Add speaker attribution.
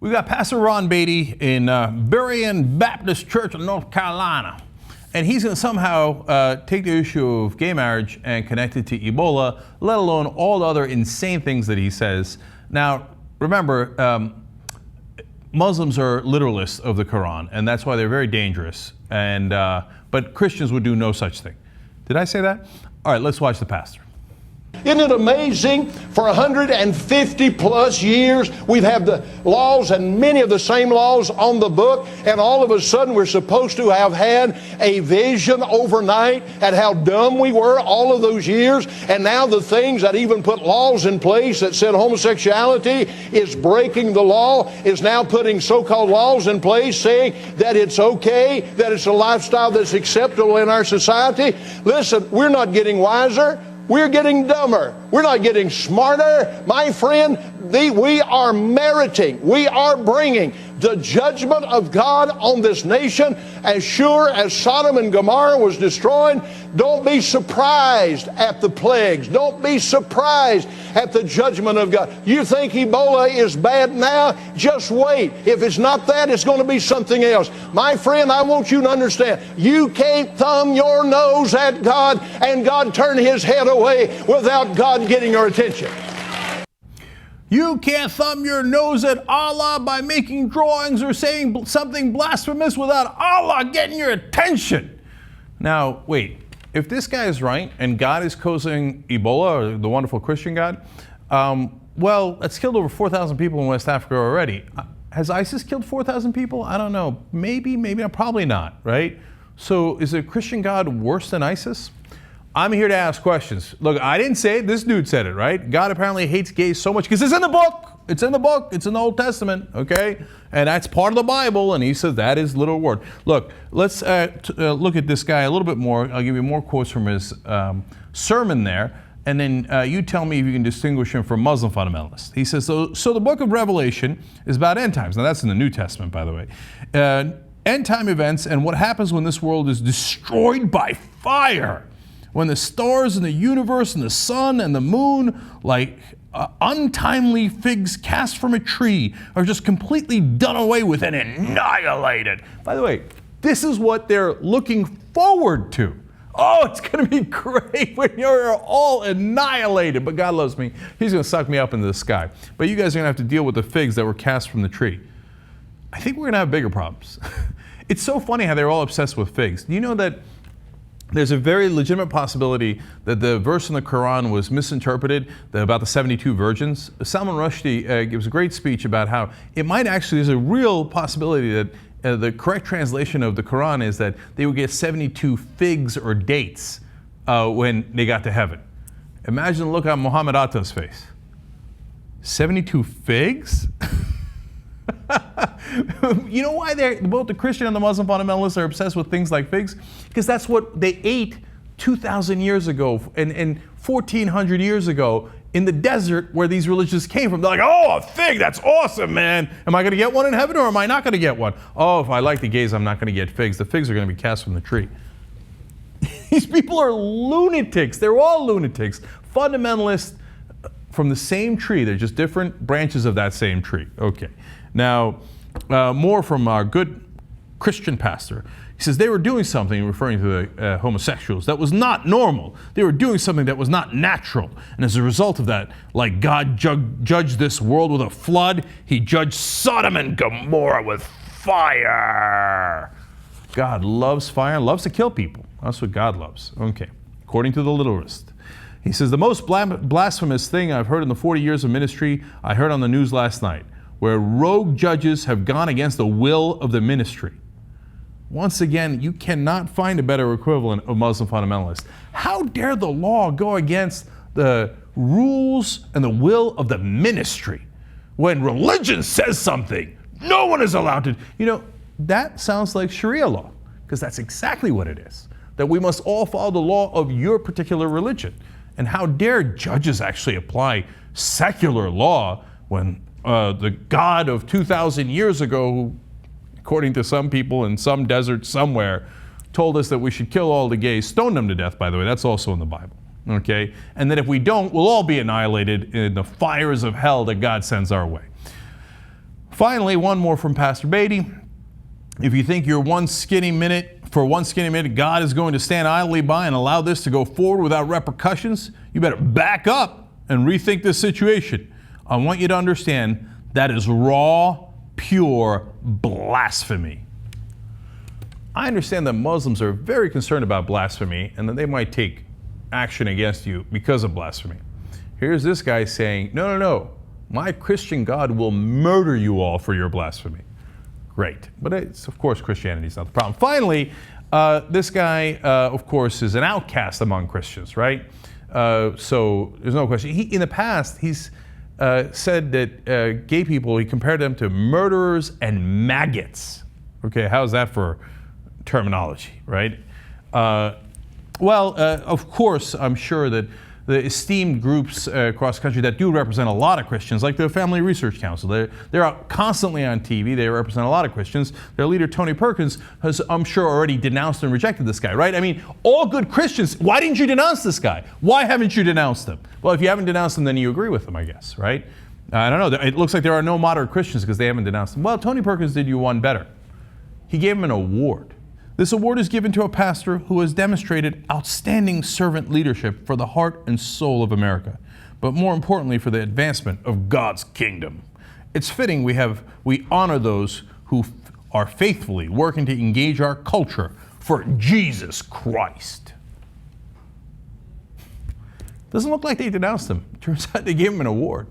Speaker 1: We got Pastor Ron Baity in Berean Baptist Church in North Carolina. And he's going to somehow take the issue of gay marriage and connect it to Ebola, let alone all the other insane things that he says. Now, remember, Muslims are literalists of the Quran, and that's why they're very dangerous. And but Christians would do no such thing. Did I say that? All right, let's watch the pastor.
Speaker 2: Isn't it amazing? For 150 plus years, we've had the laws and many of the same laws on the book, and all of a sudden we're supposed to have had a vision overnight at how dumb we were all of those years, and now the things that even put laws in place that said homosexuality is breaking the law is now putting so-called laws in place saying that it's okay, that it's a lifestyle that's acceptable in our society. Listen, we're not getting wiser. We're getting dumber. We're not getting smarter. My friend, we are meriting, we are bringing the judgment of God on this nation as sure as Sodom and Gomorrah was destroyed. Don't be surprised at the plagues. Don't be surprised at the judgment of God. You think Ebola is bad now? Just wait. If it's not that, it's going to be something else. My friend, I want you to understand, you can't thumb your nose at God and God turn his head away without God getting your attention.
Speaker 1: You can't thumb your nose at Allah by making drawings or saying something blasphemous without Allah getting your attention. Now, wait, if this guy is right and God is causing Ebola, or the wonderful Christian God, well, it's killed over 4,000 people in West Africa already. Has ISIS killed 4,000 people? I don't know. Maybe not, probably not, right? So is a Christian God worse than ISIS? I'm here to ask questions. Look, I didn't say it. This dude said it, right? God apparently hates gays so much because it's in the book. It's in the book. It's in the Old Testament, okay? And that's part of the Bible, and he says that is literal word. Look, let's look at this guy a little bit more. I'll give you more quotes from his sermon there, and then you tell me if you can distinguish him from Muslim fundamentalists. He says, so the book of Revelation is about end times. Now, that's in the New Testament, by the way. End time events and what happens when this world is destroyed by fire. When the stars in the universe and the sun and the moon, like untimely figs cast from a tree, are just completely done away with and annihilated. By the way, this is what they're looking forward to. Oh, it's going to be great when you're all annihilated. But God loves me. He's going to suck me up into the sky. But you guys are going to have to deal with the figs that were cast from the tree. I think we're going to have bigger problems. It's so funny how they're all obsessed with figs. Do you know that there's a very legitimate possibility that the verse in the Quran was misinterpreted about the 72 virgins? Salman Rushdie gives a great speech about how it might actually, there's a real possibility that the correct translation of the Quran is that they would get 72 figs or dates when they got to heaven. Imagine the look on Muhammad Atta's face. 72 figs? You know why both the Christian and the Muslim fundamentalists are obsessed with things like figs? Because that's what they ate 2,000 years ago and 1,400 years ago in the desert where these religions came from. They're like, oh, a fig, that's awesome, man. Am I going to get one in heaven or am I not going to get one? Oh, if I like the gays, I'm not going to get figs. The figs are going to be cast from the tree. These people are lunatics. They're all lunatics. Fundamentalists from the same tree. They're just different branches of that same tree. Okay. Now, more from our good Christian pastor. He says they were doing something, referring to the homosexuals, that was not normal. They were doing something that was not natural. And as a result of that, like God judged this world with a flood, he judged Sodom and Gomorrah with fire. God loves fire, loves to kill people. That's what God loves. Okay, according to the literalist. He says, the most blasphemous thing I've heard in the 40 years of ministry, I heard on the news last night, where rogue judges have gone against the will of the ministry. Once again, you cannot find a better equivalent of Muslim fundamentalists. How dare the law go against the rules and the will of the ministry? When religion says something, no one is allowed to. You know, that sounds like Sharia law, because that's exactly what it is. That we must all follow the law of your particular religion. And how dare judges actually apply secular law when the God of 2,000 years ago, who, according to some people in some desert somewhere, told us that we should kill all the gays, stone them to death, by the way. That's also in the Bible. Okay? And that if we don't, we'll all be annihilated in the fires of hell that God sends our way. Finally, one more from Pastor Baity. If you think for one skinny minute, God is going to stand idly by and allow this to go forward without repercussions, you better back up and rethink this situation. I want you to understand that is raw, pure blasphemy. I understand that Muslims are very concerned about blasphemy and that they might take action against you because of blasphemy. Here's this guy saying, no, my Christian God will murder you all for your blasphemy. Great. But of course, Christianity is not the problem. Finally, this guy, of course, is an outcast among Christians, right? So there's no question. In the past, he's said that gay people, he compared them to murderers and maggots. Okay, how's that for terminology, right? Of course, I'm sure that the esteemed groups across the country that do represent a lot of Christians, like the Family Research Council, they're out constantly on TV. They represent a lot of Christians. Their leader, Tony Perkins, has, I'm sure, already denounced and rejected this guy, right? I mean, all good Christians, why didn't you denounce this guy? Why haven't you denounced him? Well, if you haven't denounced him, then you agree with him, I guess, right? I don't know. It looks like there are no moderate Christians because they haven't denounced him. Well, Tony Perkins did you one better. He gave him an award. This award is given to a pastor who has demonstrated outstanding servant leadership for the heart and soul of America, but more importantly for the advancement of God's kingdom. It's fitting we honor those who are faithfully working to engage our culture for Jesus Christ. Doesn't look like they denounced him. Turns out they gave him an award.